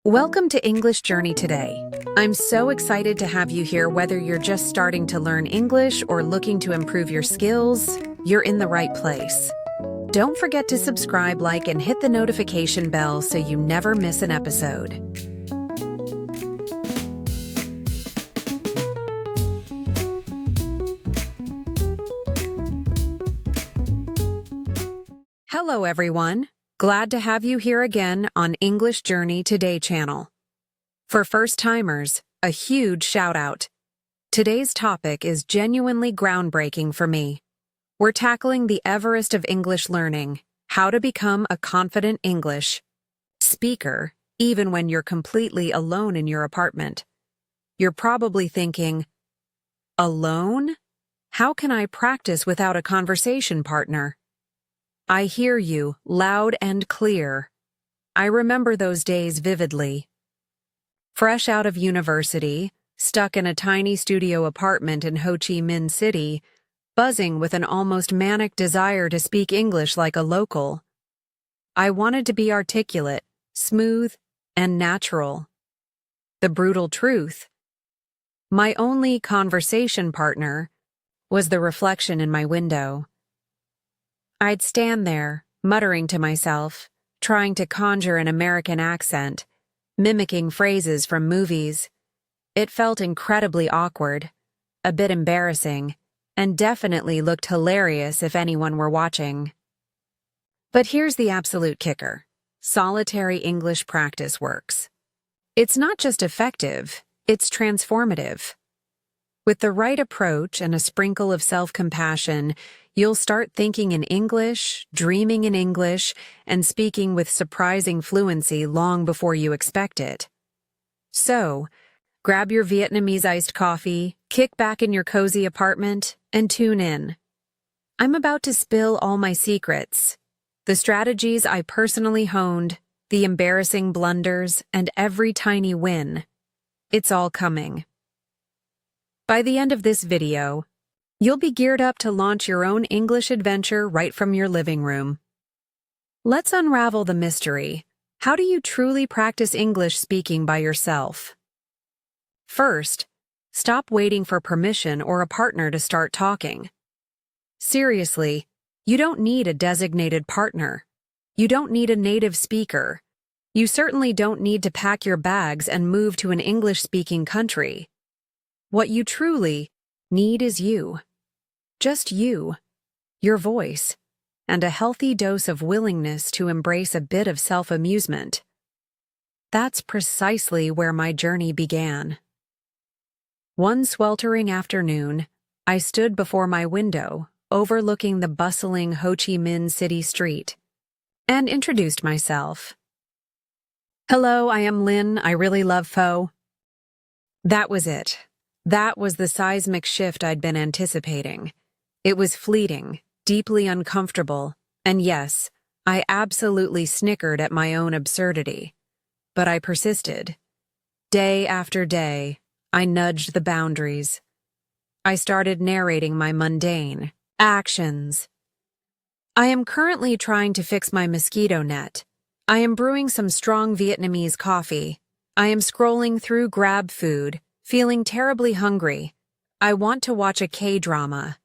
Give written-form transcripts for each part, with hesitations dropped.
Welcome to English Journey today. I'm so excited to have you here whether you're just starting to learn English or looking to improve your skills, you're in the right place. Don't forget to subscribe, like, and hit the notification bell so you never miss an episode. Hello everyone. Glad to have you here again on English Journey Today channel. For first-timers, a huge shout-out. Today's topic is genuinely groundbreaking for me. We're tackling the Everest of English learning, how to become a confident English speaker, even when you're completely alone in your apartment. You're probably thinking, alone? How can I practice without a conversation partner? I hear you, loud and clear. I remember those days vividly. Fresh out of university, stuck in a tiny studio apartment in Ho Chi Minh City, buzzing with an almost manic desire to speak English like a local. I wanted to be articulate, smooth, and natural. The brutal truth: my only conversation partner was the reflection in my window. I'd stand there, muttering to myself, trying to conjure an American accent, mimicking phrases from movies. It felt incredibly awkward, a bit embarrassing, and definitely looked hilarious if anyone were watching. But here's the absolute kicker: solitary English practice works. It's not just effective, it's transformative. With the right approach and a sprinkle of self-compassion, you'll start thinking in English, dreaming in English, and speaking with surprising fluency long before you expect it. So, grab your Vietnamese iced coffee, kick back in your cozy apartment, and tune in. I'm about to spill all my secrets, the strategies I personally honed, the embarrassing blunders, and every tiny win. It's all coming. By the end of this video, you'll be geared up to launch your own English adventure right from your living room. Let's unravel the mystery. How do you truly practice English speaking by yourself? First, stop waiting for permission or a partner to start talking. Seriously, you don't need a designated partner. You don't need a native speaker. You certainly don't need to pack your bags and move to an English-speaking country. What you truly need is you. Just you, your voice, and a healthy dose of willingness to embrace a bit of self-amusement. That's precisely where my journey began. One sweltering afternoon, I stood before my window, overlooking the bustling Ho Chi Minh City street, and introduced myself. "Hello, I am Lynn. I really love pho." That was it. That was the seismic shift I'd been anticipating. It was fleeting, deeply uncomfortable, and yes, I absolutely snickered at my own absurdity. But I persisted. Day after day, I nudged the boundaries. I started narrating my mundane actions. I am currently trying to fix my mosquito net. I am brewing some strong Vietnamese coffee. I am scrolling through Grab Food, feeling terribly hungry. I want to watch a K-drama.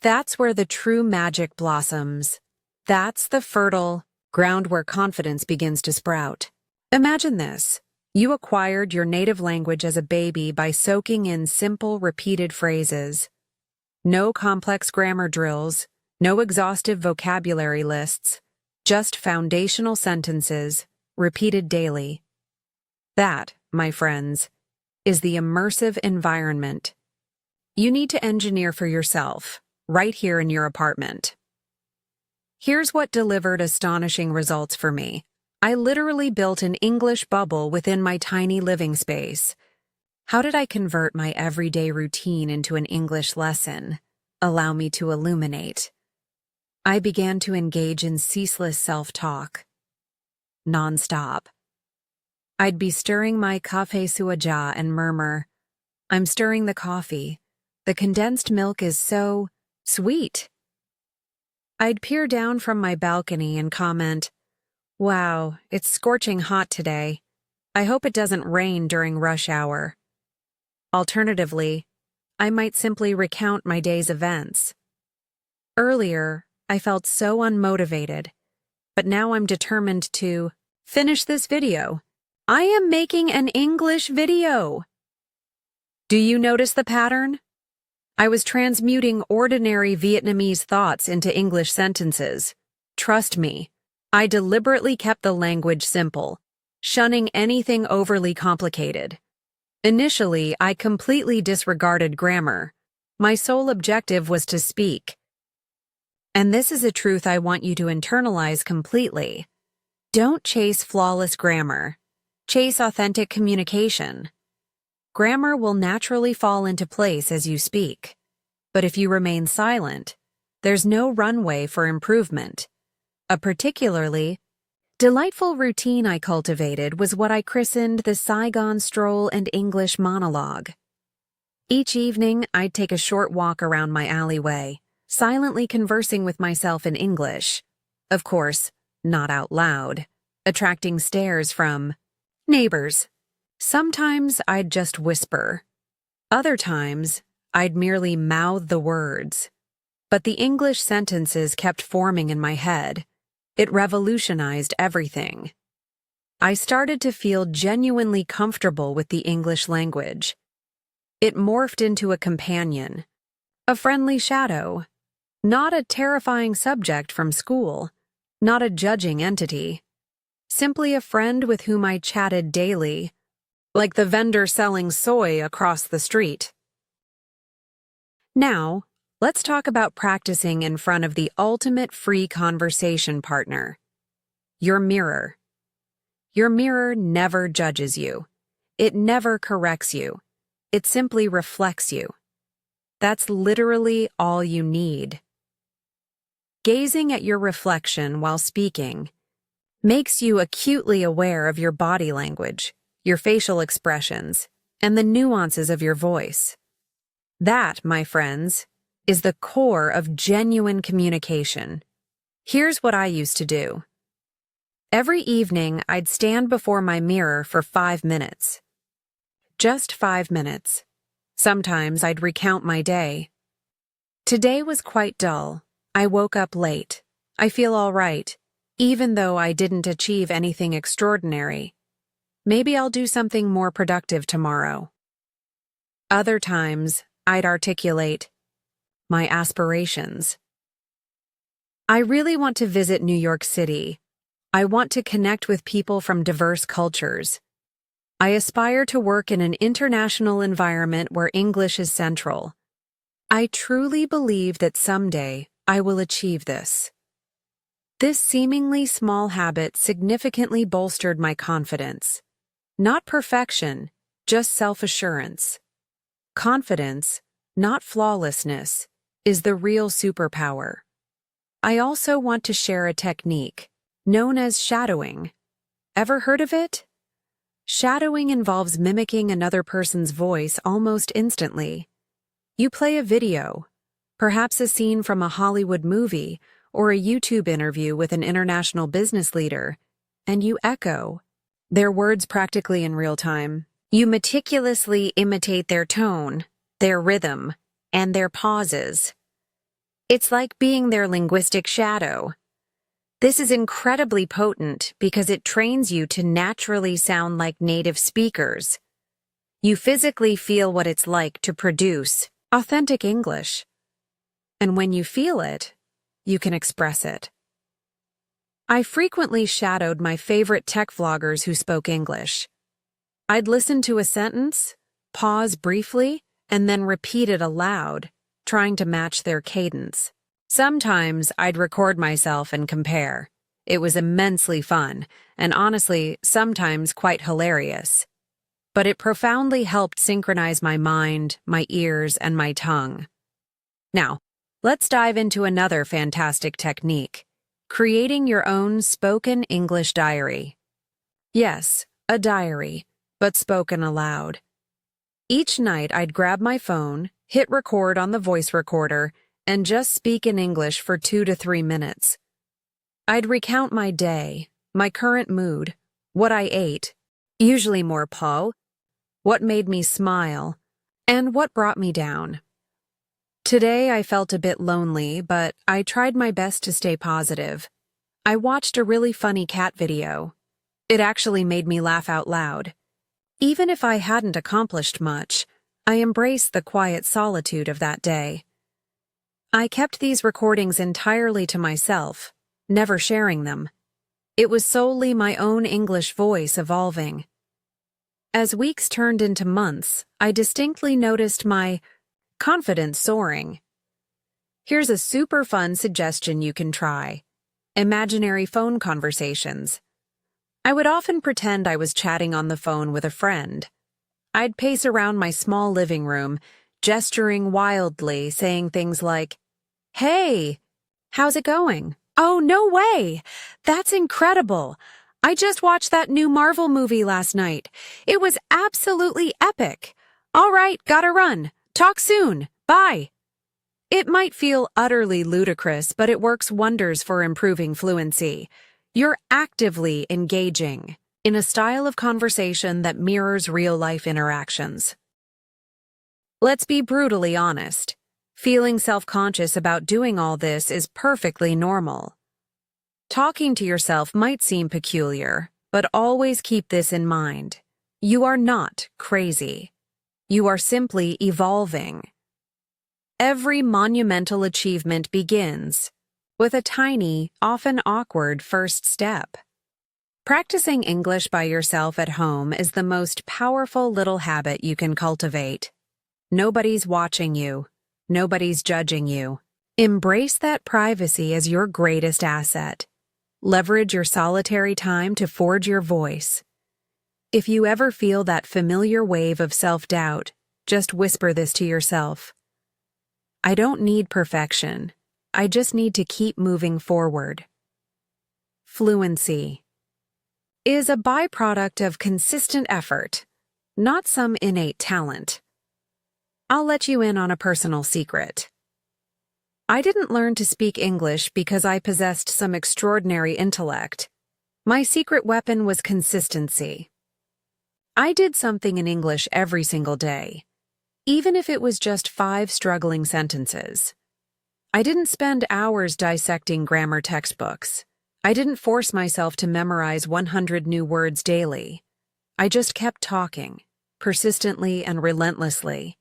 That's where the true magic blossoms. That's the fertile ground where confidence begins to sprout. Imagine this. You acquired your native language as a baby by soaking in simple, repeated phrases. No complex grammar drills, no exhaustive vocabulary lists, just foundational sentences, repeated daily. That, my friends, is the immersive environment you need to engineer for yourself, right here in your apartment. Here's what delivered astonishing results for me. I literally built an English bubble within my tiny living space. How did I convert my everyday routine into an English lesson? Allow me to illuminate. I began to engage in ceaseless self-talk. Non-stop. I'd be stirring my café suaja and murmur, "I'm stirring the coffee. The condensed milk is so sweet." I'd peer down from my balcony and comment, "Wow, it's scorching hot today." I hope it doesn't rain during rush hour. Alternatively, I might simply recount my day's events. Earlier, I felt so unmotivated, but now I'm determined to finish this video. I am making an English video. Do you notice the pattern? I was transmuting ordinary Vietnamese thoughts into English sentences. Trust me, I deliberately kept the language simple, shunning anything overly complicated. Initially, I completely disregarded grammar. My sole objective was to speak. And this is a truth I want you to internalize completely. Don't chase flawless grammar. Chase authentic communication. Grammar will naturally fall into place as you speak. But if you remain silent, there's no runway for improvement. A particularly delightful routine I cultivated was what I christened the Saigon Stroll and English Monologue. Each evening, I'd take a short walk around my alleyway, silently conversing with myself in English. Of course, not out loud, attracting stares from neighbors. Sometimes I'd just whisper. Other times, I'd merely mouth the words. But the English sentences kept forming in my head. It revolutionized everything. I started to feel genuinely comfortable with the English language. It morphed into a companion, a friendly shadow, not a terrifying subject from school, not a judging entity, simply a friend with whom I chatted daily, like the vendor selling soy across the street. Now, let's talk about practicing in front of the ultimate free conversation partner, your mirror. Your mirror never judges you. It never corrects you. It simply reflects you. That's literally all you need. Gazing at your reflection while speaking makes you acutely aware of your body language, your facial expressions, and the nuances of your voice. That, my friends, is the core of genuine communication. Here's what I used to do. Every evening, I'd stand before my mirror for 5 minutes. Just 5 minutes. Sometimes I'd recount my day. Today was quite dull. I woke up late. I feel all right, even though I didn't achieve anything extraordinary. Maybe I'll do something more productive tomorrow. Other times, I'd articulate my aspirations. I really want to visit New York City. I want to connect with people from diverse cultures. I aspire to work in an international environment where English is central. I truly believe that someday I will achieve this. This seemingly small habit significantly bolstered my confidence. Not perfection, just self-assurance. Confidence, not flawlessness, is the real superpower. I also want to share a technique known as shadowing. Ever heard of it? Shadowing involves mimicking another person's voice almost instantly. You play a video, perhaps a scene from a Hollywood movie or a YouTube interview with an international business leader, and you echo their words practically in real time. You meticulously imitate their tone, their rhythm, and their pauses. It's like being their linguistic shadow. This is incredibly potent because it trains you to naturally sound like native speakers. You physically feel what it's like to produce authentic English. And when you feel it, you can express it. I frequently shadowed my favorite tech vloggers who spoke English. I'd listen to a sentence, pause briefly, and then repeat it aloud, trying to match their cadence. Sometimes I'd record myself and compare. It was immensely fun, and honestly, sometimes quite hilarious. But it profoundly helped synchronize my mind, my ears, and my tongue. Now, let's dive into another fantastic technique: creating your own spoken English diary. Yes, a diary, but spoken aloud. Each night I'd grab my phone, hit record on the voice recorder, and just speak in English for 2 to 3 minutes. I'd recount my day, my current mood, what I ate, Usually more po, what made me smile, and what brought me down. Today I felt a bit lonely, but I tried my best to stay positive. I watched a really funny cat video. It actually made me laugh out loud. Even if I hadn't accomplished much, I embraced the quiet solitude of that day. I kept these recordings entirely to myself, never sharing them. It was solely my own English voice evolving. As weeks turned into months, I distinctly noticed my confidence soaring. Here's a super fun suggestion you can try. Imaginary phone conversations. I would often pretend I was chatting on the phone with a friend. I'd pace around my small living room, gesturing wildly, saying things like, "Hey, how's it going? Oh, no way! That's incredible! I just watched that new Marvel movie last night. It was absolutely epic. All right, gotta run. Talk soon. Bye." It might feel utterly ludicrous, but it works wonders for improving fluency. You're actively engaging in a style of conversation that mirrors real-life interactions. Let's be brutally honest. Feeling self-conscious about doing all this is perfectly normal. Talking to yourself might seem peculiar, but always keep this in mind. You are not crazy. You are simply evolving. Every monumental achievement begins with a tiny, often awkward first step. Practicing English by yourself at home is the most powerful little habit you can cultivate. Nobody's watching you. Nobody's judging you. Embrace that privacy as your greatest asset. Leverage your solitary time to forge your voice. If you ever feel that familiar wave of self-doubt, just whisper this to yourself. I don't need perfection. I just need to keep moving forward. Fluency is a byproduct of consistent effort, not some innate talent. I'll let you in on a personal secret. I didn't learn to speak English because I possessed some extraordinary intellect. My secret weapon was consistency. I did something in English every single day, even if it was just 5 struggling sentences. I didn't spend hours dissecting grammar textbooks. I didn't force myself to memorize 100 new words daily. I just kept talking, persistently and relentlessly.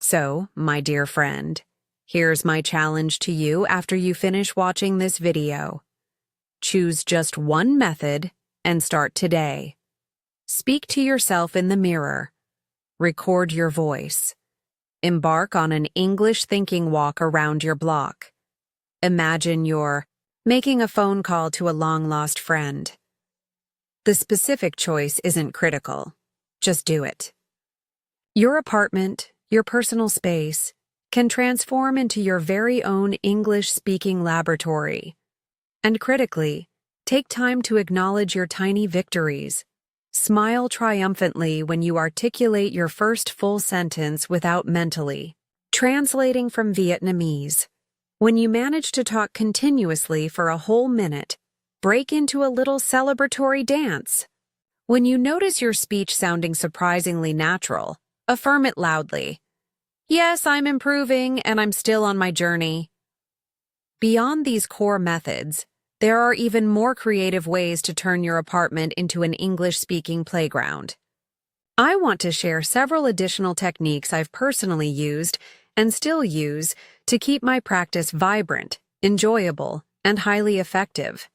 So, my dear friend, here's my challenge to you after you finish watching this video. Choose just one method and start today. Speak to yourself in the mirror. Record your voice. Embark on an English thinking walk around your block. Imagine you're making a phone call to a long-lost friend. The specific choice isn't critical. Just do it. Your apartment, your personal space, can transform into your very own English-speaking laboratory. And critically, take time to acknowledge your tiny victories. Smile triumphantly when you articulate your first full sentence without mentally translating from Vietnamese. When you manage to talk continuously for a whole minute, break into a little celebratory dance. When you notice your speech sounding surprisingly natural, affirm it loudly. Yes, I'm improving and I'm still on my journey. Beyond these core methods, there are even more creative ways to turn your apartment into an English-speaking playground. I want to share several additional techniques I've personally used and still use to keep my practice vibrant, enjoyable, and highly effective.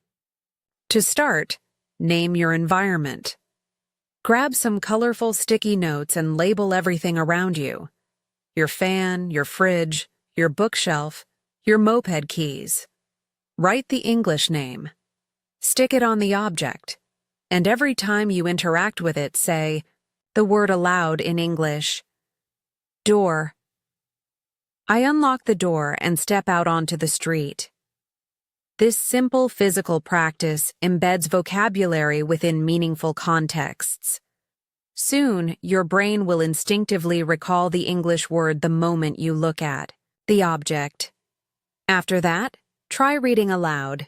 To start, name your environment. Grab some colorful sticky notes and label everything around you. Your fan, your fridge, your bookshelf, your moped keys. Write the English name. Stick it on the object. And every time you interact with it, say the word aloud in English. Door. I unlock the door and step out onto the street. This simple physical practice embeds vocabulary within meaningful contexts. Soon, your brain will instinctively recall the English word the moment you look at the object. After that, try reading aloud.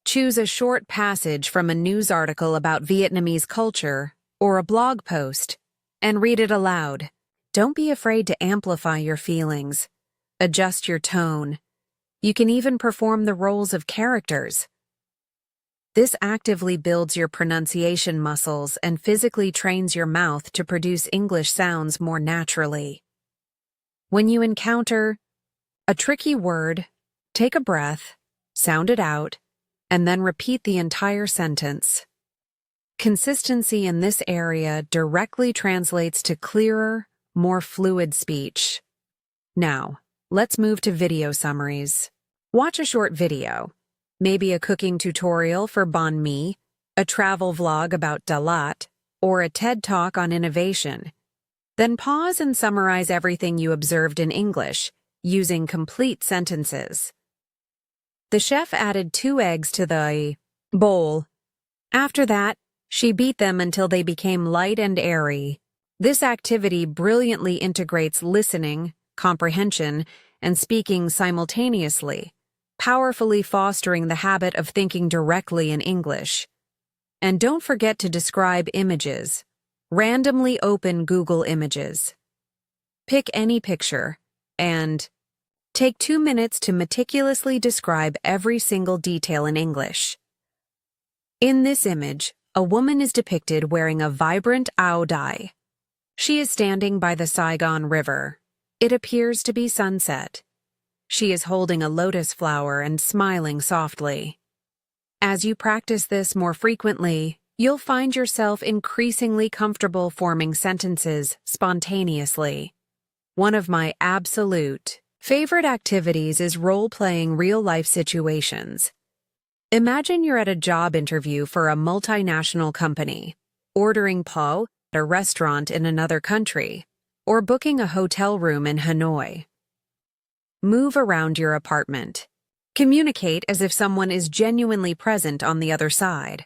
Choose a short passage from a news article about Vietnamese culture or a blog post and read it aloud. Don't be afraid to amplify your feelings. Adjust your tone. You can even perform the roles of characters. This actively builds your pronunciation muscles and physically trains your mouth to produce English sounds more naturally. When you encounter a tricky word, take a breath, sound it out, and then repeat the entire sentence. Consistency in this area directly translates to clearer, more fluid speech. Now, let's move to video summaries. Watch a short video, maybe a cooking tutorial for banh mi, a travel vlog about Dalat, or a TED Talk on innovation. Then pause and summarize everything you observed in English, using complete sentences. The chef added 2 eggs to the bowl. After that, she beat them until they became light and airy. This activity brilliantly integrates listening, comprehension, and speaking simultaneously, powerfully fostering the habit of thinking directly in English. And don't forget to describe images. Randomly open Google Images. Pick any picture, and take 2 minutes to meticulously describe every single detail in English. In this image, a woman is depicted wearing a vibrant ao dye. She is standing by the Saigon River. It appears to be sunset. She is holding a lotus flower and smiling softly. As you practice this more frequently, you'll find yourself increasingly comfortable forming sentences spontaneously. One of my absolute favorite activities is role-playing real-life situations. Imagine you're at a job interview for a multinational company, ordering po at a restaurant in another country, or booking a hotel room in Hanoi. Move around your apartment. Communicate as if someone is genuinely present on the other side.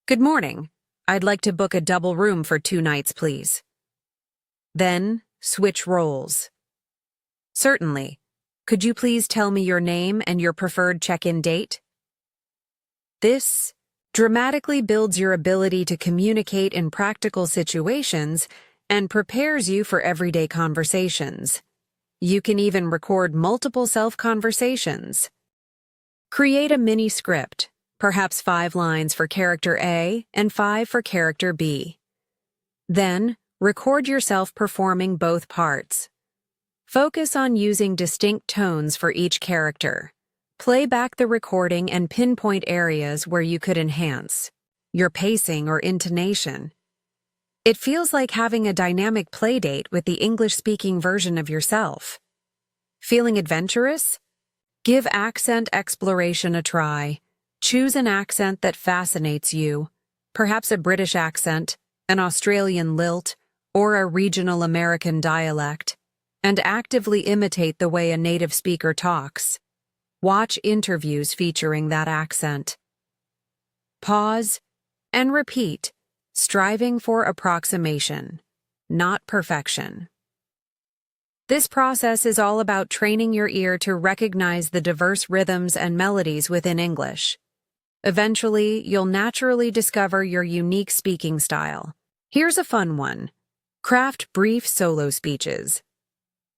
Good morning. I'd like to book a double room for 2 nights, please. Then, switch roles. Certainly. Could you please tell me your name and your preferred check-in date? This dramatically builds your ability to communicate in practical situations and prepares you for everyday conversations. You can even record multiple self-conversations. Create a mini script, perhaps 5 lines for character A and 5 for character B. Then, record yourself performing both parts. Focus on using distinct tones for each character. Play back the recording and pinpoint areas where you could enhance your pacing or intonation. It feels like having a dynamic playdate with the English-speaking version of yourself. Feeling adventurous? Give accent exploration a try. Choose an accent that fascinates you, perhaps a British accent, an Australian lilt, or a regional American dialect, and actively imitate the way a native speaker talks. Watch interviews featuring that accent. Pause and repeat, striving for approximation, not perfection. This process is all about training your ear to recognize the diverse rhythms and melodies within English. Eventually, you'll naturally discover your unique speaking style. Here's a fun one. Craft brief solo speeches.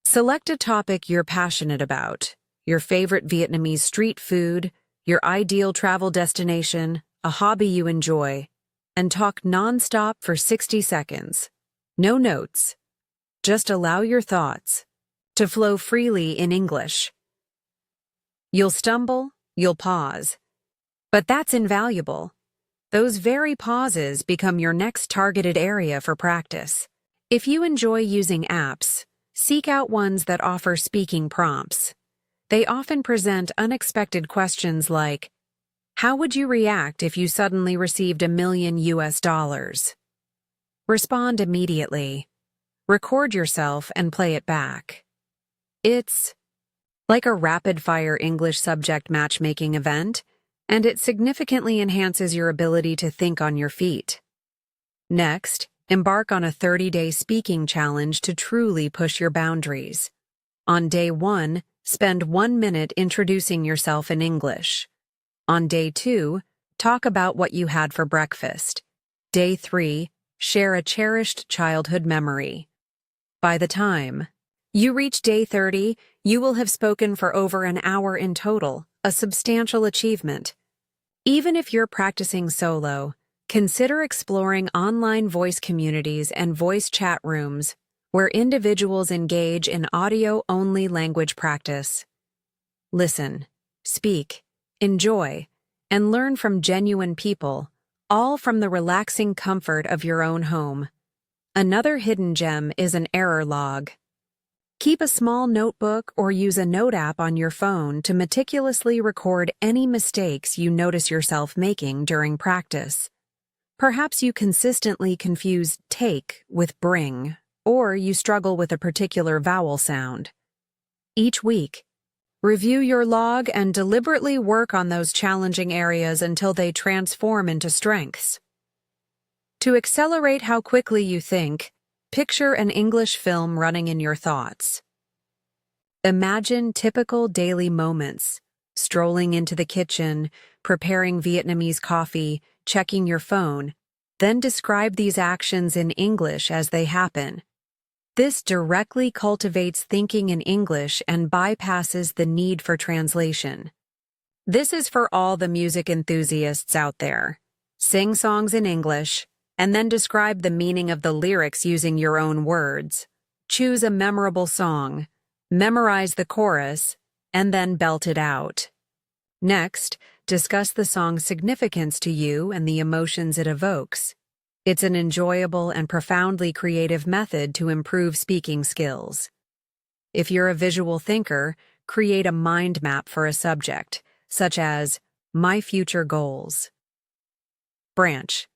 Select a topic you're passionate about. Your favorite Vietnamese street food, your ideal travel destination, a hobby you enjoy, and talk nonstop for 60 seconds. No notes. Just allow your thoughts to flow freely in English. You'll stumble, you'll pause. But that's invaluable. Those very pauses become your next targeted area for practice. If you enjoy using apps, seek out ones that offer speaking prompts. They often present unexpected questions like, how would you react if you suddenly received $1 million? Respond immediately. Record yourself and play it back. It's like a rapid-fire English subject matchmaking event, and it significantly enhances your ability to think on your feet. Next, embark on a 30-day speaking challenge to truly push your boundaries. On day 1, spend 1 minute introducing yourself in English. On day 2, talk about what you had for breakfast. Day 3, share a cherished childhood memory. By the time you reach day 30, you will have spoken for over an hour in total, a substantial achievement. Even if you're practicing solo, consider exploring online voice communities and voice chat rooms where individuals engage in audio-only language practice. Listen, speak, enjoy, and learn from genuine people, all from the relaxing comfort of your own home. Another hidden gem is an error log. Keep a small notebook or use a note app on your phone to meticulously record any mistakes you notice yourself making during practice. Perhaps you consistently confuse take with bring, or you struggle with a particular vowel sound. Each week, review your log and deliberately work on those challenging areas until they transform into strengths. To accelerate how quickly you think, picture an English film running in your thoughts. Imagine typical daily moments, strolling into the kitchen, preparing Vietnamese coffee, checking your phone, then describe these actions in English as they happen. This directly cultivates thinking in English and bypasses the need for translation. This is for all the music enthusiasts out there. Sing songs in English, and then describe the meaning of the lyrics using your own words. Choose a memorable song, memorize the chorus, and then belt it out. Next, discuss the song's significance to you and the emotions it evokes. It's an enjoyable and profoundly creative method to improve speaking skills. If you're a visual thinker, create a mind map for a subject, such as My Future Goals. Branch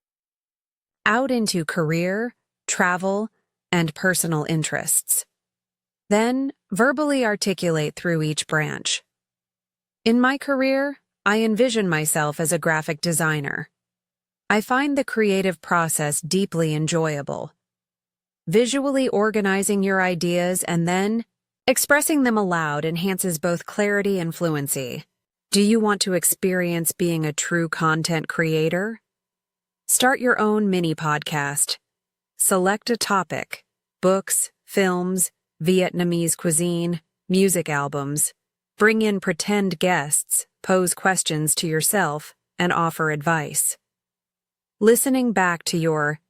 out into career, travel, and personal interests. Then, verbally articulate through each branch. In my career, I envision myself as a graphic designer. I find the creative process deeply enjoyable. Visually organizing your ideas and then expressing them aloud enhances both clarity and fluency. Do you want to experience being a true content creator? Start your own mini podcast. Select a topic: books, films, Vietnamese cuisine, music albums. Bring in pretend guests, pose questions to yourself, and offer advice. Listening back to your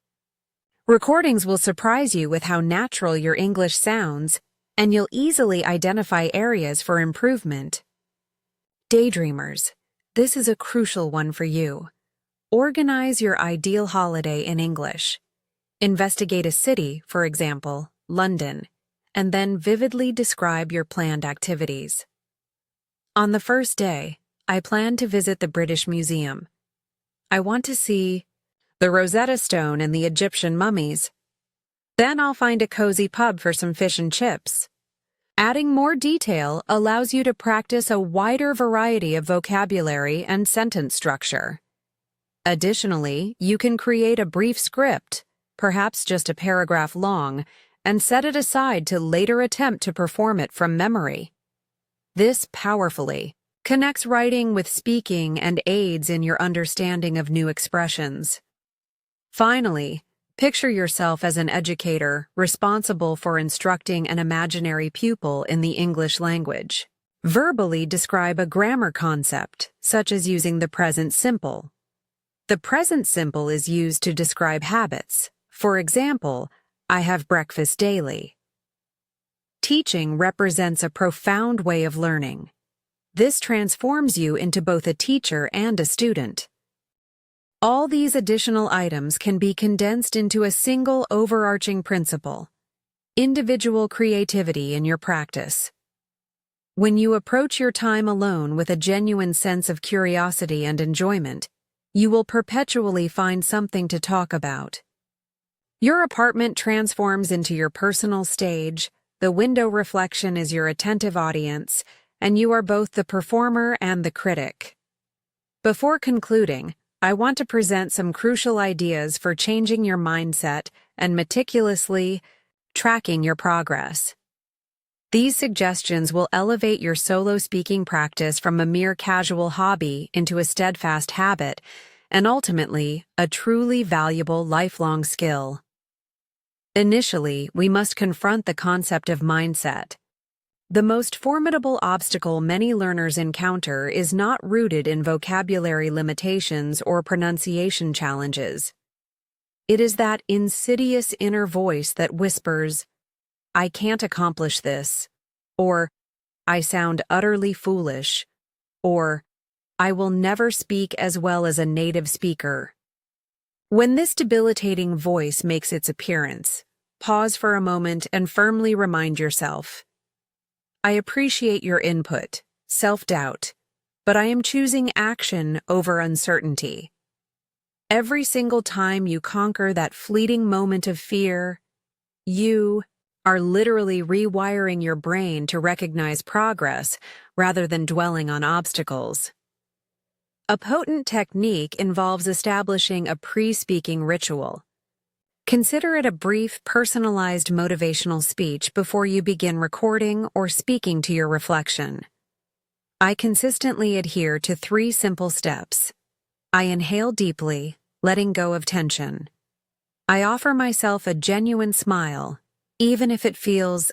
recordings will surprise you with how natural your English sounds, and you'll easily identify areas for improvement. Daydreamers, this is a crucial one for you. Organize your ideal holiday in English. Investigate a city, for example, London, and then vividly describe your planned activities. On the first day, I plan to visit the British Museum. I want to see the Rosetta Stone and the Egyptian mummies. Then I'll find a cozy pub for some fish and chips. Adding more detail allows you to practice a wider variety of vocabulary and sentence structure. Additionally, you can create a brief script, perhaps just a paragraph long, and set it aside to later attempt to perform it from memory. This powerfully connects writing with speaking and aids in your understanding of new expressions. Finally, picture yourself as an educator responsible for instructing an imaginary pupil in the English language. Verbally describe a grammar concept, such as using the present simple. The present simple is used to describe habits. For example, I have breakfast daily. Teaching represents a profound way of learning. This transforms you into both a teacher and a student. All these additional items can be condensed into a single overarching principle: individual creativity in your practice. When you approach your time alone with a genuine sense of curiosity and enjoyment, you will perpetually find something to talk about. Your apartment transforms into your personal stage, the window reflection is your attentive audience, and you are both the performer and the critic. Before concluding, I want to present some crucial ideas for changing your mindset and meticulously tracking your progress. These suggestions will elevate your solo speaking practice from a mere casual hobby into a steadfast habit and ultimately, a truly valuable lifelong skill. Initially, we must confront the concept of mindset. The most formidable obstacle many learners encounter is not rooted in vocabulary limitations or pronunciation challenges. It is that insidious inner voice that whispers, "I can't accomplish this," or "I sound utterly foolish," or "I will never speak as well as a native speaker." When this debilitating voice makes its appearance, pause for a moment and firmly remind yourself, "I appreciate your input, self-doubt, but I am choosing action over uncertainty." Every single time you conquer that fleeting moment of fear, you are literally rewiring your brain to recognize progress rather than dwelling on obstacles. A potent technique involves establishing a pre-speaking ritual. Consider it a brief, personalized motivational speech before you begin recording or speaking to your reflection. I consistently adhere to 3 simple steps. I inhale deeply, letting go of tension. I offer myself a genuine smile, even if it feels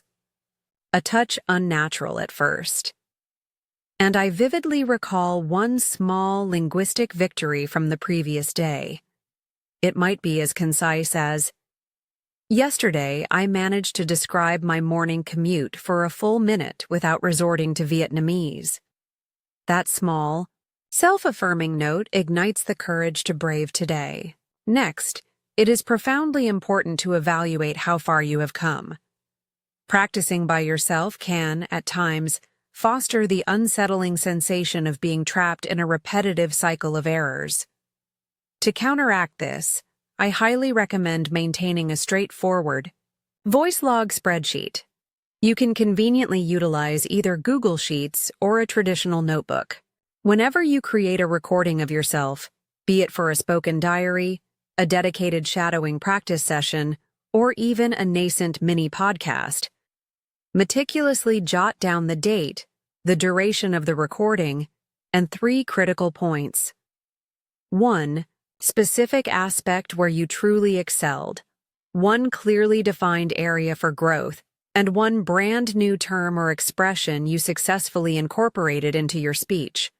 a touch unnatural at first. And I vividly recall one small linguistic victory from the previous day. It might be as concise as, "Yesterday, I managed to describe my morning commute for a full minute without resorting to Vietnamese." That small, self-affirming note ignites the courage to brave today. Next, it is profoundly important to evaluate how far you have come. Practicing by yourself can, at times, foster the unsettling sensation of being trapped in a repetitive cycle of errors. To counteract this, I highly recommend maintaining a straightforward, voice log spreadsheet. You can conveniently utilize either Google Sheets or a traditional notebook. Whenever you create a recording of yourself, be it for a spoken diary, a dedicated shadowing practice session, or even a nascent mini podcast, meticulously jot down the date, the duration of the recording, and 3 critical points. 1. Specific aspect where you truly excelled. 1 clearly defined area for growth, and 1 brand new term or expression you successfully incorporated into your speech.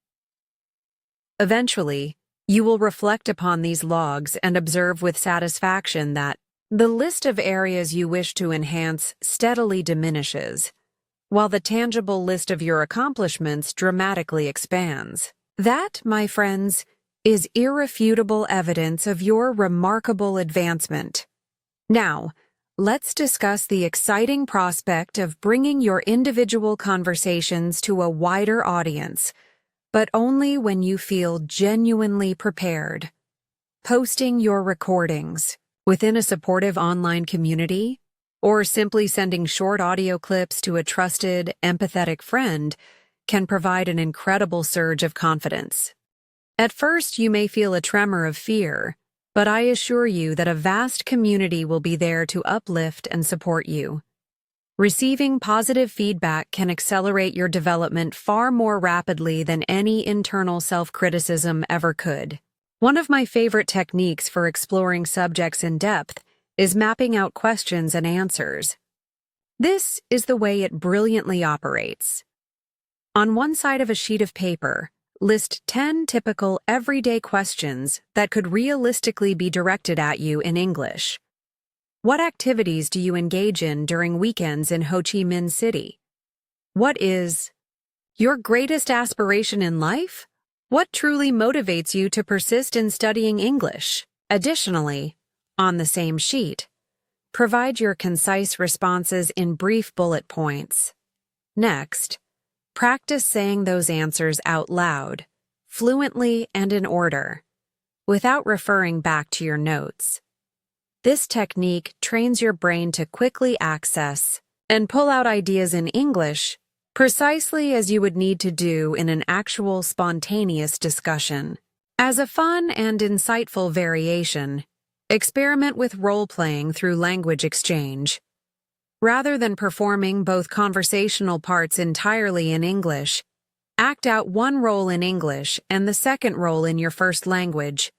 Eventually, you will reflect upon these logs and observe with satisfaction that the list of areas you wish to enhance steadily diminishes, while the tangible list of your accomplishments dramatically expands. That, my friends, is irrefutable evidence of your remarkable advancement. Now, let's discuss the exciting prospect of bringing your individual conversations to a wider audience, but only when you feel genuinely prepared. Posting your recordings within a supportive online community, or simply sending short audio clips to a trusted, empathetic friend can provide an incredible surge of confidence. At first, you may feel a tremor of fear, but I assure you that a vast community will be there to uplift and support you. Receiving positive feedback can accelerate your development far more rapidly than any internal self-criticism ever could. One of my favorite techniques for exploring subjects in depth is mapping out questions and answers. This is the way it brilliantly operates. On one side of a sheet of paper, list 10 typical everyday questions that could realistically be directed at you in English. What activities do you engage in during weekends in Ho Chi Minh City? What is your greatest aspiration in life? What truly motivates you to persist in studying English? Additionally, on the same sheet, provide your concise responses in brief bullet points. Next, practice saying those answers out loud, fluently and in order, without referring back to your notes. This technique trains your brain to quickly access and pull out ideas in English precisely as you would need to do in an actual spontaneous discussion. As a fun and insightful variation, experiment with role-playing through language exchange. Rather than performing both conversational parts entirely in English, act out one role in English and the second role in your first language,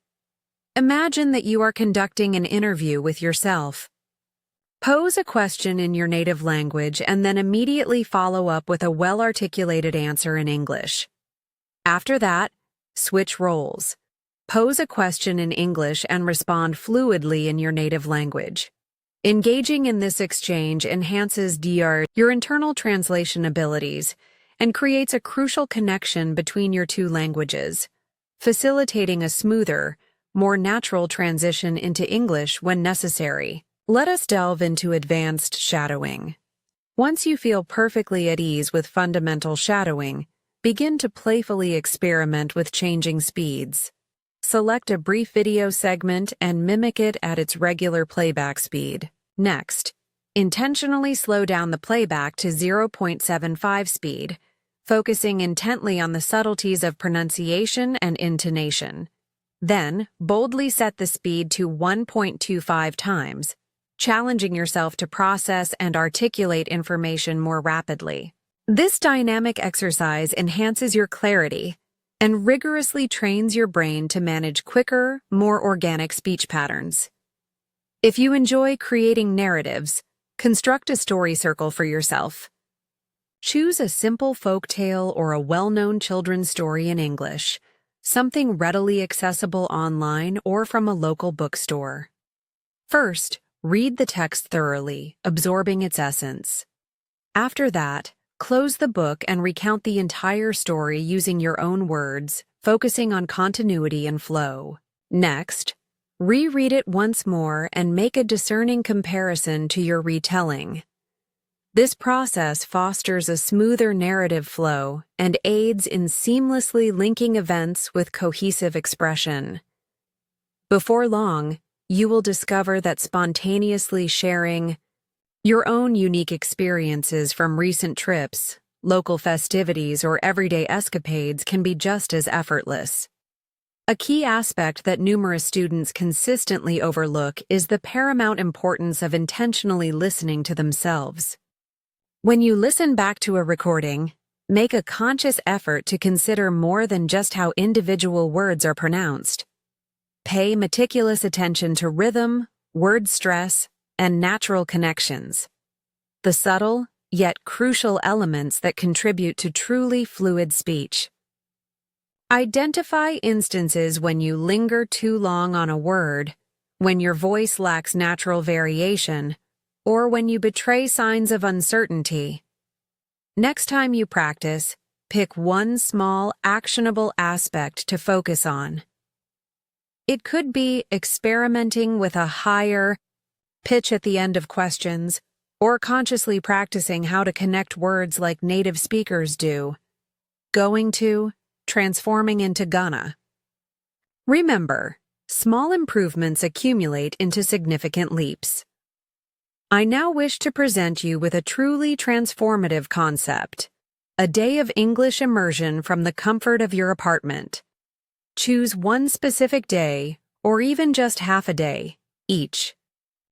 Imagine that you are conducting an interview with yourself. Pose a question in your native language and then immediately follow up with a well-articulated answer in English. After that, switch roles. Pose a question in English and respond fluidly in your native language. Engaging in this exchange enhances your internal translation abilities and creates a crucial connection between your two languages, facilitating a smoother, more natural transition into English when necessary. Let us delve into advanced shadowing. Once you feel perfectly at ease with fundamental shadowing, begin to playfully experiment with changing speeds. Select a brief video segment and mimic it at its regular playback speed. Next, intentionally slow down the playback to 0.75 speed, focusing intently on the subtleties of pronunciation and intonation. Then, boldly set the speed to 1.25 times, challenging yourself to process and articulate information more rapidly. This dynamic exercise enhances your clarity and rigorously trains your brain to manage quicker, more organic speech patterns. If you enjoy creating narratives, construct a story circle for yourself. Choose a simple folk tale or a well-known children's story in English, something readily accessible online or from a local bookstore. First, read the text thoroughly, absorbing its essence. After that, close the book and recount the entire story using your own words, focusing on continuity and flow. Next, reread it once more and make a discerning comparison to your retelling. This process fosters a smoother narrative flow and aids in seamlessly linking events with cohesive expression. Before long, you will discover that spontaneously sharing your own unique experiences from recent trips, local festivities, or everyday escapades can be just as effortless. A key aspect that numerous students consistently overlook is the paramount importance of intentionally listening to themselves. When you listen back to a recording, make a conscious effort to consider more than just how individual words are pronounced. Pay meticulous attention to rhythm, word stress, and natural connections, the subtle, yet crucial elements that contribute to truly fluid speech. Identify instances when you linger too long on a word, when your voice lacks natural variation, or when you betray signs of uncertainty. Next time you practice, pick one small, actionable aspect to focus on. It could be experimenting with a higher pitch at the end of questions, or consciously practicing how to connect words like native speakers do. Going to, transforming into gonna. Remember, small improvements accumulate into significant leaps. I now wish to present you with a truly transformative concept, a day of English immersion from the comfort of your apartment. Choose one specific day, or even just half a day, each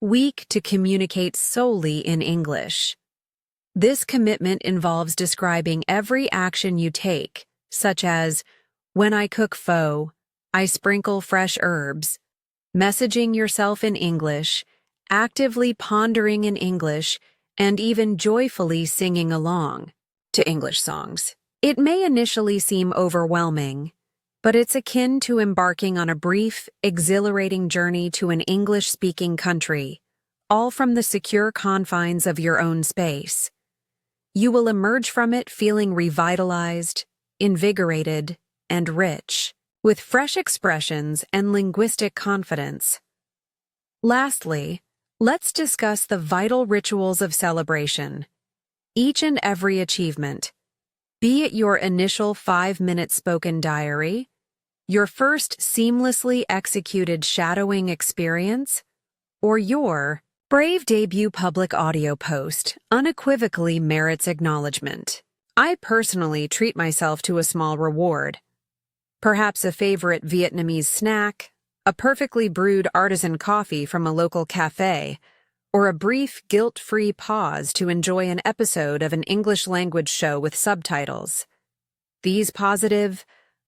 week to communicate solely in English. This commitment involves describing every action you take, such as, when I cook pho, I sprinkle fresh herbs, messaging yourself in English, actively pondering in English, and even joyfully singing along to English songs. It may initially seem overwhelming, but it's akin to embarking on a brief, exhilarating journey to an English-speaking country, all from the secure confines of your own space. You will emerge from it feeling revitalized, invigorated, and rich, with fresh expressions and linguistic confidence. Lastly, let's discuss the vital rituals of celebration. Each and every achievement, be it your initial 5-minute spoken diary, your first seamlessly executed shadowing experience, or your brave debut public audio post, unequivocally merits acknowledgement. I personally treat myself to a small reward, perhaps a favorite Vietnamese snack, a perfectly brewed artisan coffee from a local cafe, or a brief, guilt-free pause to enjoy an episode of an English language show with subtitles. These positive,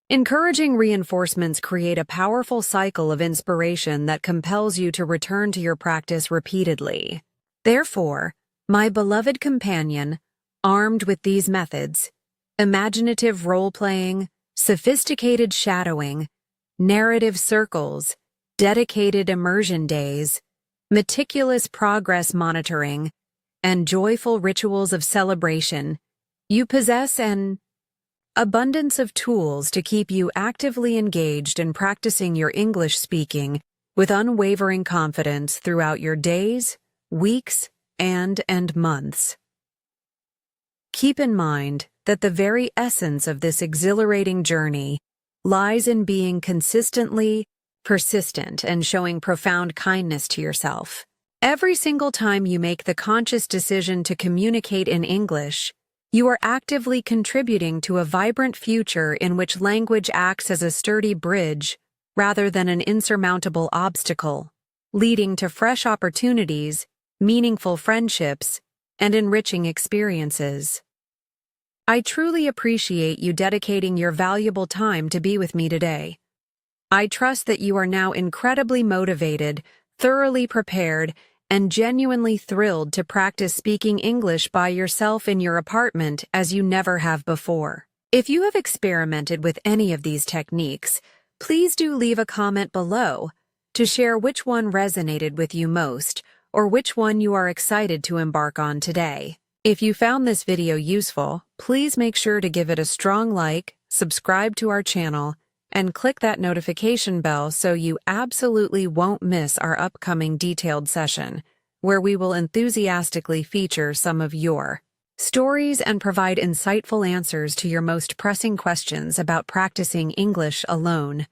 Encouraging reinforcements create a powerful cycle of inspiration that compels you to return to your practice repeatedly. Therefore, my beloved companion, armed with these methods, imaginative role-playing, sophisticated shadowing, narrative circles, dedicated immersion days, meticulous progress monitoring, and joyful rituals of celebration, you possess an abundance of tools to keep you actively engaged in practicing your English speaking with unwavering confidence throughout your days, weeks, and months. Keep in mind that the very essence of this exhilarating journey lies in being consistently persistent and showing profound kindness to yourself. Every single time you make the conscious decision to communicate in English, you are actively contributing to a vibrant future in which language acts as a sturdy bridge rather than an insurmountable obstacle, leading to fresh opportunities, meaningful friendships, and enriching experiences. I truly appreciate you dedicating your valuable time to be with me today. I trust that you are now incredibly motivated, thoroughly prepared, and genuinely thrilled to practice speaking English by yourself in your apartment as you never have before. If you have experimented with any of these techniques, please do leave a comment below to share which one resonated with you most or which one you are excited to embark on today. If you found this video useful, please make sure to give it a strong like, subscribe to our channel, and click that notification bell so you absolutely won't miss our upcoming detailed session, where we will enthusiastically feature some of your stories and provide insightful answers to your most pressing questions about practicing English alone.